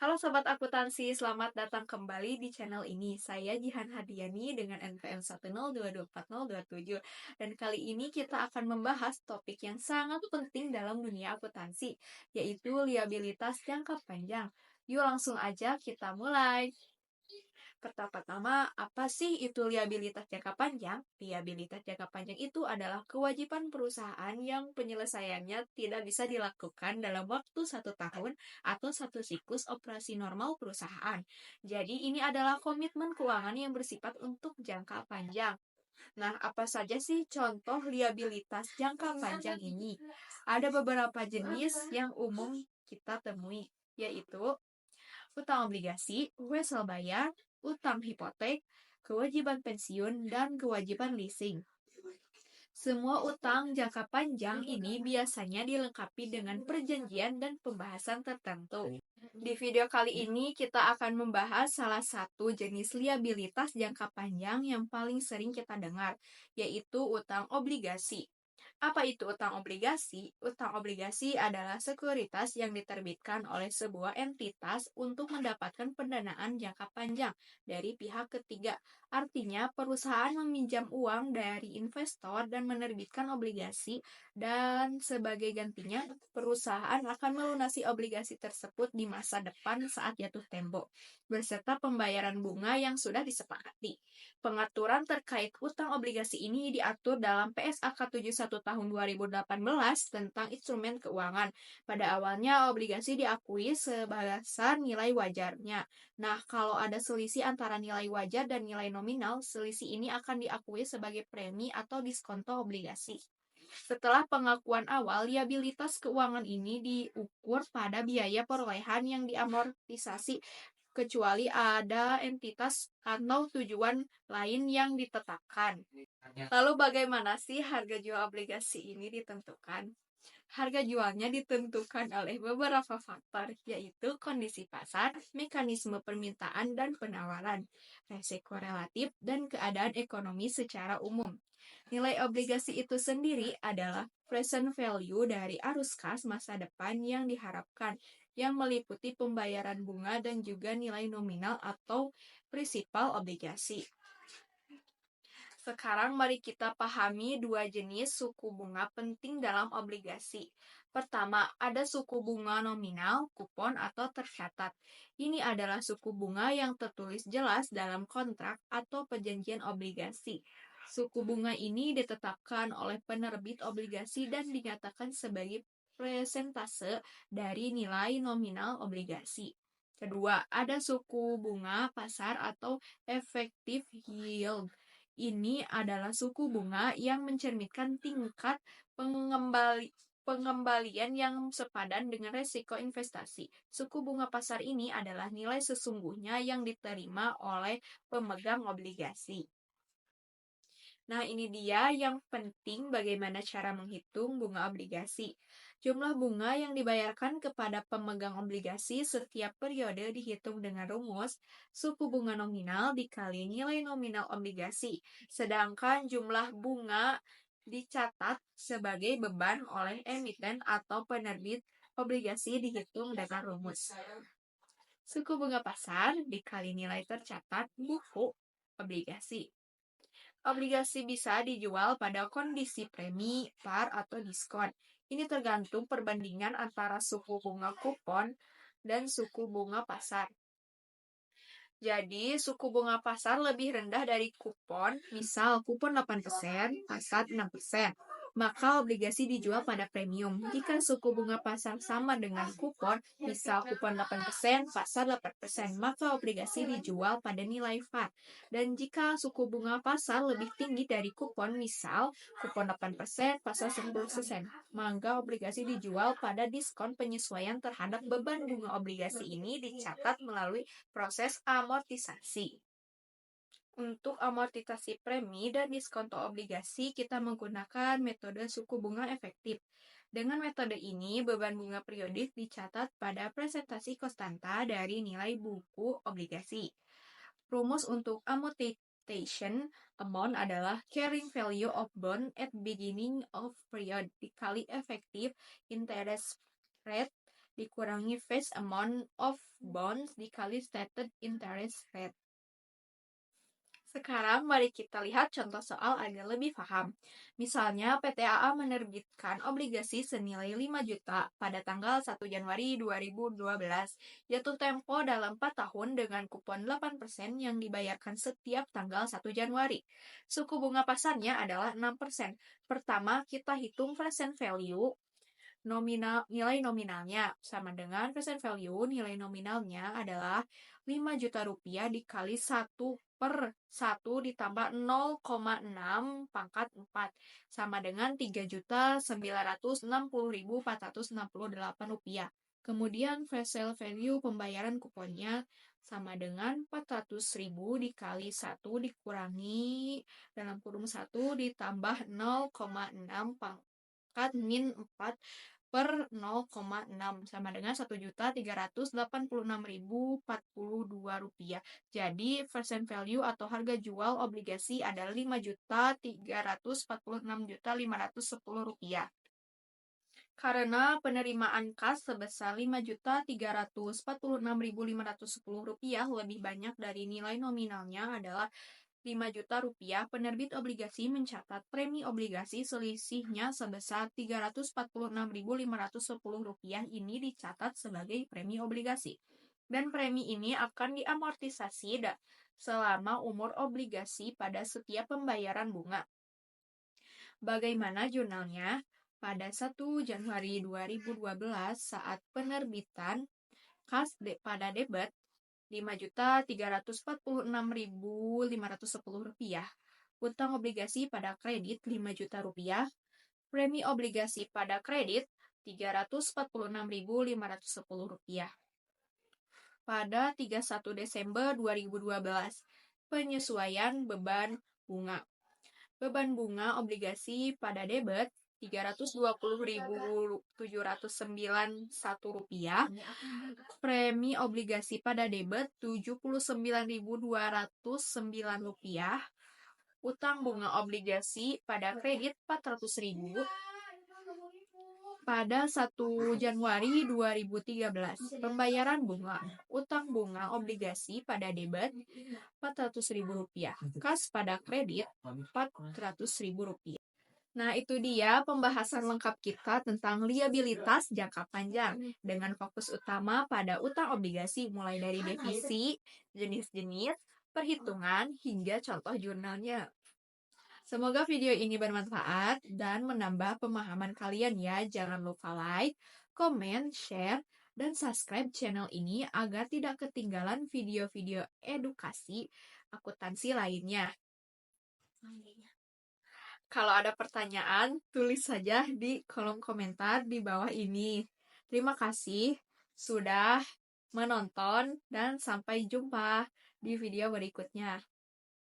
Halo Sobat Akuntansi, selamat datang kembali di channel ini. Saya Jihan Hadiani dengan NPM 102240027. Dan kali ini kita akan membahas topik yang sangat penting dalam dunia akuntansi, yaitu liabilitas jangka panjang. Yuk langsung aja kita mulai. Pertama-tama, apa sih itu liabilitas jangka panjang? Liabilitas jangka panjang itu adalah kewajiban perusahaan yang penyelesaiannya tidak bisa dilakukan dalam waktu 1 tahun atau satu siklus operasi normal perusahaan. Jadi ini adalah komitmen keuangan yang bersifat untuk jangka panjang. Nah, apa saja sih contoh liabilitas jangka panjang ini? Ada beberapa jenis yang umum kita temui, yaitu utang obligasi, wesel bayar, utang hipotek, kewajiban pensiun, dan kewajiban leasing. Semua utang jangka panjang ini biasanya dilengkapi dengan perjanjian dan pembahasan tertentu. Di video kali ini kita akan membahas salah satu jenis liabilitas jangka panjang yang paling sering kita dengar, yaitu utang obligasi. Apa itu utang obligasi? Utang obligasi adalah sekuritas yang diterbitkan oleh sebuah entitas untuk mendapatkan pendanaan jangka panjang dari pihak ketiga. Artinya, perusahaan meminjam uang dari investor dan menerbitkan obligasi, dan sebagai gantinya, perusahaan akan melunasi obligasi tersebut di masa depan saat jatuh tempo, beserta pembayaran bunga yang sudah disepakati. Pengaturan terkait utang obligasi ini diatur dalam PSAK 71 tahun 2018 tentang instrumen keuangan. Pada awalnya obligasi diakui sebesar nilai wajarnya. Nah, kalau ada selisih antara nilai wajar dan nilai nominal, selisih ini akan diakui sebagai premi atau diskonto obligasi. Setelah pengakuan awal, liabilitas keuangan ini diukur pada biaya perolehan yang diamortisasi kecuali ada entitas atau tujuan lain yang ditetapkan. Lalu bagaimana sih harga jual obligasi ini ditentukan? Harga jualnya ditentukan oleh beberapa faktor, yaitu kondisi pasar, mekanisme permintaan dan penawaran, resiko relatif, dan keadaan ekonomi secara umum. Nilai obligasi itu sendiri adalah present value dari arus kas masa depan yang diharapkan, yang meliputi pembayaran bunga dan juga nilai nominal atau prinsipal obligasi. Sekarang mari kita pahami dua jenis suku bunga penting dalam obligasi. Pertama, ada suku bunga nominal, kupon, atau tercatat. Ini adalah suku bunga yang tertulis jelas dalam kontrak atau perjanjian obligasi. Suku bunga ini ditetapkan oleh penerbit obligasi dan dinyatakan sebagai persentase dari nilai nominal obligasi. Kedua, ada suku bunga pasar atau effective yield. Ini adalah suku bunga yang mencerminkan tingkat pengembalian yang sepadan dengan resiko investasi. Suku bunga pasar ini adalah nilai sesungguhnya yang diterima oleh pemegang obligasi. Nah, ini dia yang penting bagaimana cara menghitung bunga obligasi. Jumlah bunga yang dibayarkan kepada pemegang obligasi setiap periode dihitung dengan rumus suku bunga nominal dikali nilai nominal obligasi. Sedangkan jumlah bunga dicatat sebagai beban oleh emiten atau penerbit obligasi dihitung dengan rumus suku bunga pasar dikali nilai tercatat buku obligasi. Obligasi bisa dijual pada kondisi premi, par, atau diskon. Ini tergantung perbandingan antara suku bunga kupon dan suku bunga pasar. Jadi, suku bunga pasar lebih rendah dari kupon, misal kupon 8%, pasar 6%. Maka obligasi dijual pada premium. Jika suku bunga pasar sama dengan kupon, misal kupon 8%, pasar 8%, maka obligasi dijual pada nilai par. Dan jika suku bunga pasar lebih tinggi dari kupon, misal kupon 8%, pasar 10%, maka obligasi dijual pada diskon penyesuaian terhadap beban bunga obligasi ini dicatat melalui proses amortisasi. Untuk amortisasi premi dan diskonto obligasi, kita menggunakan metode suku bunga efektif. Dengan metode ini, beban bunga periodik dicatat pada presentasi konstanta dari nilai buku obligasi. Rumus untuk amortization amount adalah carrying value of bond at beginning of period dikali effective interest rate dikurangi face amount of bonds dikali stated interest rate. Sekarang mari kita lihat contoh soal agar lebih paham. Misalnya PTAA menerbitkan obligasi senilai 5 juta pada tanggal 1 Januari 2012. Jatuh tempo dalam 4 tahun dengan kupon 8% yang dibayarkan setiap tanggal 1 Januari. Suku bunga pasarnya adalah 6%. Pertama, kita hitung present value nilai nominalnya sama dengan present value nilai nominalnya adalah 5 juta rupiah dikali 1/1 ditambah 0,6 pangkat 4 sama dengan 3.960.468 rupiah. Kemudian face value pembayaran kuponnya sama dengan 400.000 dikali 1 dikurangi dalam kurung 1 ditambah 0,6 pangkat min 4 per 0,6 sama dengan 1.386.042 rupiah. Jadi present value atau harga jual obligasi adalah 5.346.510 rupiah. Karena penerimaan kas sebesar 5.346.510 rupiah lebih banyak dari nilai nominalnya adalah 5 juta rupiah, penerbit obligasi mencatat premi obligasi selisihnya sebesar 346.510 rupiah ini dicatat sebagai premi obligasi. Dan premi ini akan diamortisasi selama umur obligasi pada setiap pembayaran bunga. Bagaimana jurnalnya? Pada 1 Januari 2012 saat penerbitan kas pada debit 5.346.510 rupiah, utang obligasi pada kredit 5 juta rupiah, premi obligasi pada kredit 346.510 rupiah. Pada 31 Desember 2012, penyesuaian beban bunga. Beban bunga obligasi pada debit 320.791 rupiah, premi obligasi pada debit 79.209 rupiah, utang bunga obligasi pada kredit 400.000. Pada 1 Januari 2013, pembayaran bunga, utang bunga obligasi pada debit 400.000 rupiah, kas pada kredit 400.000 rupiah. Nah, itu dia pembahasan lengkap kita tentang liabilitas jangka panjang dengan fokus utama pada utang obligasi mulai dari defisi, jenis-jenis, perhitungan, hingga contoh jurnalnya. Semoga video ini bermanfaat dan menambah pemahaman kalian ya. Jangan lupa like, comment, share, dan subscribe channel ini agar tidak ketinggalan video-video edukasi akuntansi lainnya. Kalau ada pertanyaan, tulis saja di kolom komentar di bawah ini. Terima kasih sudah menonton dan sampai jumpa di video berikutnya.